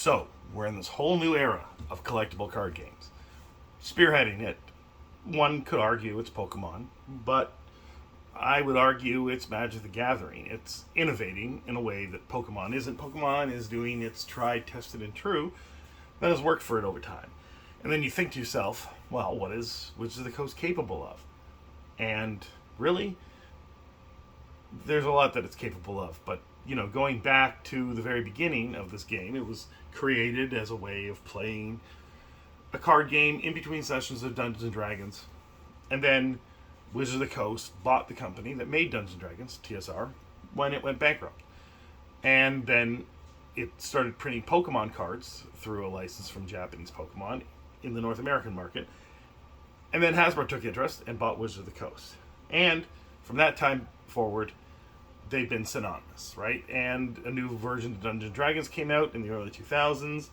So, we're in this whole new era of collectible card games. Spearheading it, one could argue it's Pokemon, but I would argue it's Magic the Gathering. It's innovating in a way that Pokemon isn't. Pokemon is doing its tried, tested, and true that has worked for it over time. And then you think to yourself, well, what is Wizards of the Coast capable of? And really, there's a lot that it's capable of. But, going back to the very beginning of this game, it was created as a way of playing a card game in between sessions of Dungeons and Dragons. And then Wizards of the Coast bought the company that made Dungeons and Dragons, TSR, when it went bankrupt. And then it started printing Pokemon cards through a license from Japanese Pokemon in the North American market. And then Hasbro took interest and bought Wizards of the Coast. And from that time forward, they've been synonymous, right? And a new version of Dungeons and Dragons came out in the early 2000s.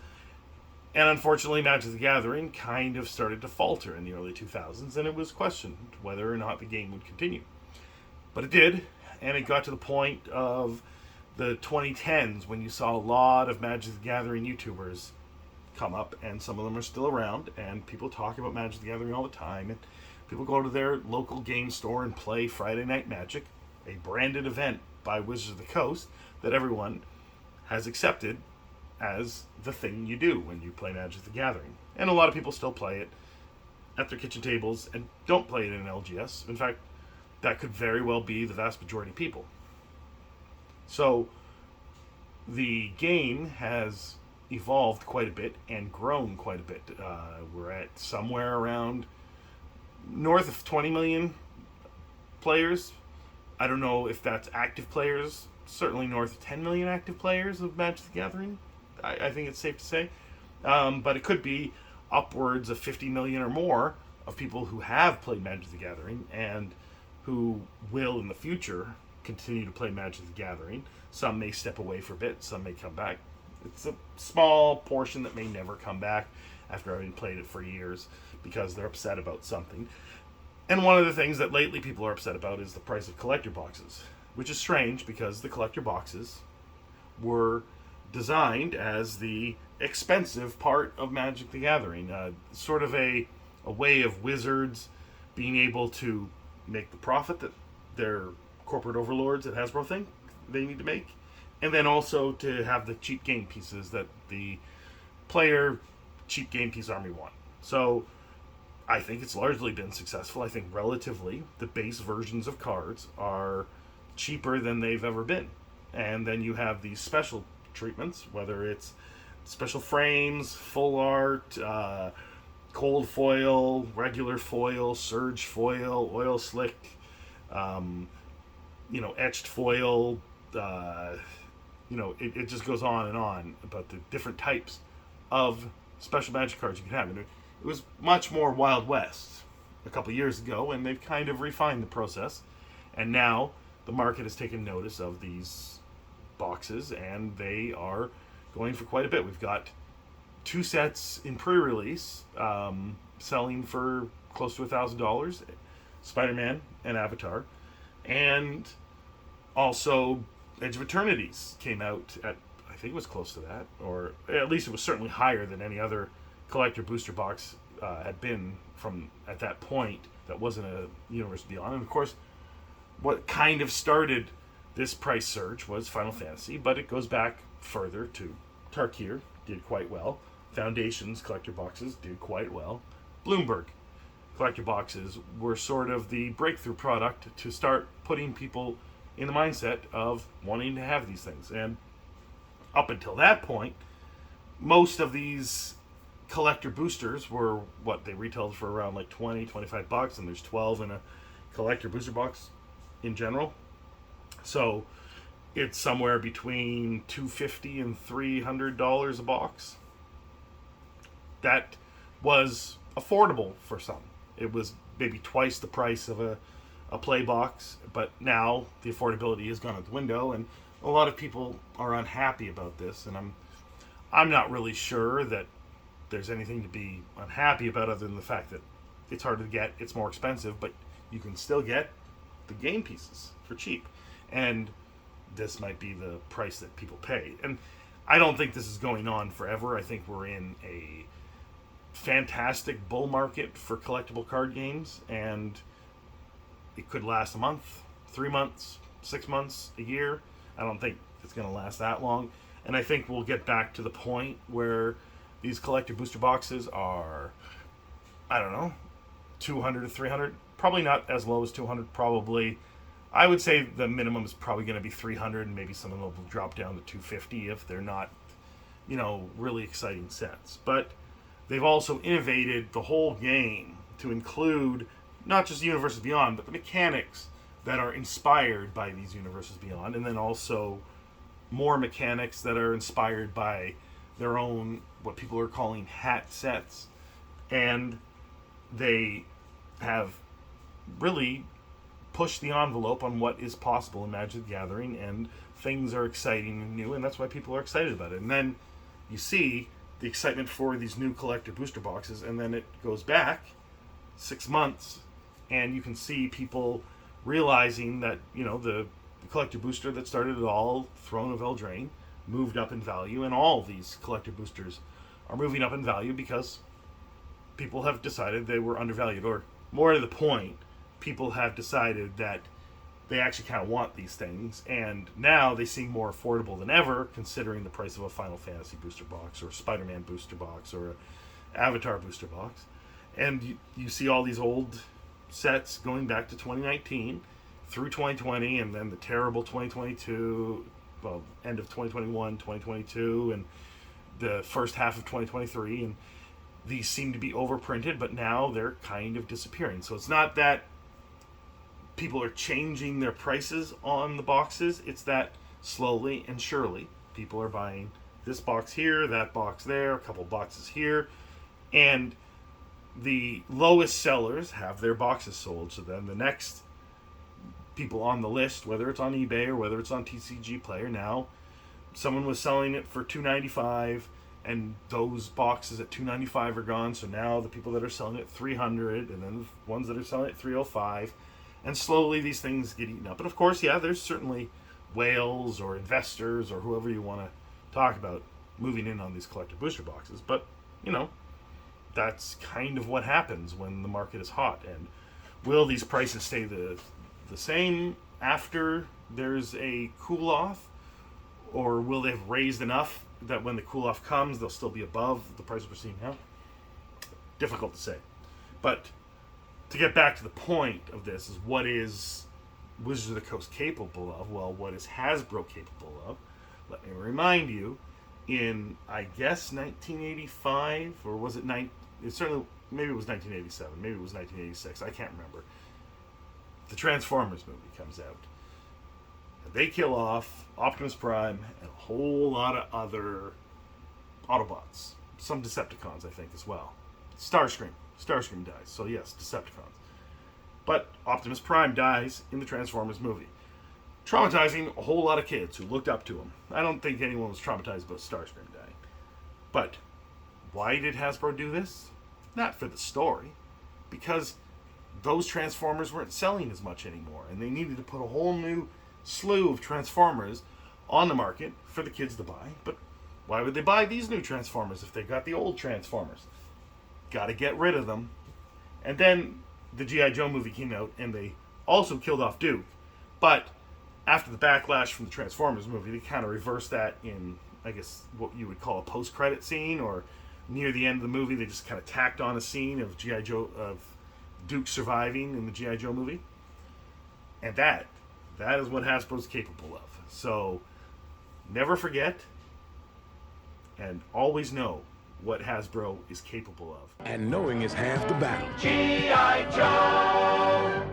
And unfortunately, Magic the Gathering kind of started to falter in the early 2000s, and it was questioned whether or not the game would continue. But it did, and it got to the point of the 2010s when you saw a lot of Magic the Gathering YouTubers come up, and some of them are still around, and people talk about Magic the Gathering all the time, and people go to their local game store and play Friday Night Magic, a branded event by Wizards of the Coast that everyone has accepted as the thing you do when you play Magic the Gathering. And a lot of people still play it at their kitchen tables and don't play it in LGS. In fact, that could very well be the vast majority of people. So, the game has evolved quite a bit and grown quite a bit. We're at somewhere around north of 20 million players. I don't know if that's active players. Certainly north of 10 million active players of Magic the Gathering. I think it's safe to say. But it could be upwards of 50 million or more of people who have played Magic the Gathering and who will in the future continue to play Magic the Gathering. Some may step away for a bit, some may come back. It's a small portion that may never come back after having played it for years because they're upset about something. And one of the things that lately people are upset about is the price of collector boxes, which is strange because the collector boxes were designed as the expensive part of Magic the Gathering. Sort of a way of Wizards being able to make the profit that their corporate overlords at Hasbro think they need to make. And then also to have the cheap game pieces that the player cheap game piece army want. So I think it's largely been successful. I think relatively the base versions of cards are cheaper than they've ever been. And then you have these special treatments, whether it's special frames, full art, cold foil, regular foil, surge foil, oil slick, etched foil, it just goes on and on about the different types of special Magic cards you can have. And it was much more Wild West a couple years ago, and they've kind of refined the process. And now the market has taken notice of these boxes, and they are going for quite a bit. We've got 2 sets in pre-release selling for close to $1,000, Spider-Man and Avatar. And also Edge of Eternities came out at, I think it was close to that, or at least it was certainly higher than any other collector booster box had been from at that point that wasn't a Universe Beyond. And of course, what kind of started this price surge was Final Fantasy, but it goes back further to Tarkir, did quite well. Foundation's collector boxes did quite well. Bloomberg collector boxes were sort of the breakthrough product to start putting people in the mindset of wanting to have these things. And up until that point, most of these collector boosters were what they retailed for around like $20-25, and there's 12 in a collector booster box in general. So it's somewhere between $250 and $300 a box. That was affordable for some. It was maybe twice the price of a play box, but now the affordability has gone out the window, and a lot of people are unhappy about this. And I'm not really sure that there's anything to be unhappy about other than the fact that it's harder to get, it's more expensive, but you can still get the game pieces for cheap. And this might be the price that people pay. And I don't think this is going on forever. I think we're in a fantastic bull market for collectible card games, and it could last a month, 3 months, 6 months, a year. I don't think it's going to last that long. And I think we'll get back to the point where these collector booster boxes are, I don't know, 200 to 300. Probably not as low as 200. Probably, I would say the minimum is probably going to be 300, and maybe some of them will drop down to 250 if they're not, really exciting sets. But they've also innovated the whole game to include not just Universes Beyond, but the mechanics that are inspired by these Universes Beyond, and then also more mechanics that are inspired by their own, what people are calling hat sets. And they have really pushed the envelope on what is possible in Magic the Gathering, and things are exciting and new, and that's why people are excited about it. And then you see the excitement for these new collector booster boxes, and then it goes back 6 months, and you can see people realizing that, the collector booster that started it all, Throne of Eldraine, moved up in value, and all these collector boosters are moving up in value because people have decided they were undervalued, or more to the point, people have decided that they actually kind of want these things, and now they seem more affordable than ever, considering the price of a Final Fantasy booster box, or a Spider-Man booster box, or an Avatar booster box. And you see all these old sets going back to 2019 through 2020, and then the terrible 2022, well, end of 2021, 2022, and the first half of 2023, and these seem to be overprinted, but now they're kind of disappearing. So it's not that people are changing their prices on the boxes, it's that slowly and surely people are buying this box here, that box there, a couple boxes here, and the lowest sellers have their boxes sold. So then the next people on the list, whether it's on eBay or whether it's on TCG Player, now someone was selling it for $295, and those boxes at $295 are gone. So now the people that are selling it at $300, and then the ones that are selling it at $305, and slowly these things get eaten up. And of course, yeah, there's certainly whales or investors or whoever you want to talk about moving in on these collector booster boxes. But, that's kind of what happens when the market is hot. And will these prices stay the same after there's a cool off, or will they have raised enough that when the cool off comes they'll still be above the price we're seeing now? Difficult to say. But to get back to the point of this, is what is Wizards of the Coast capable of? Well, what is Hasbro capable of? Let me remind you, in, I guess, 1985, or was it certainly, maybe it was 1987, maybe it was 1986, I can't remember. The Transformers movie comes out. And they kill off Optimus Prime and a whole lot of other Autobots. Some Decepticons, I think, as well. Starscream dies, so yes, Decepticons. But Optimus Prime dies in the Transformers movie, traumatizing a whole lot of kids who looked up to him. I don't think anyone was traumatized about Starscream dying. But why did Hasbro do this? Not for the story, because those Transformers weren't selling as much anymore, and they needed to put a whole new slew of Transformers on the market for the kids to buy. But why would they buy these new Transformers if they got the old Transformers? Got to get rid of them. And then the G.I. Joe movie came out, and they also killed off Duke. But after the backlash from the Transformers movie, they kind of reversed that in, I guess, what you would call a post-credit scene, or near the end of the movie, they just kind of tacked on a scene of G.I. Joe, of Duke surviving in the G.I. Joe movie. And that is what Hasbro's capable of. So never forget, and always know what Hasbro is capable of. And knowing is half the battle. G.I. Joe!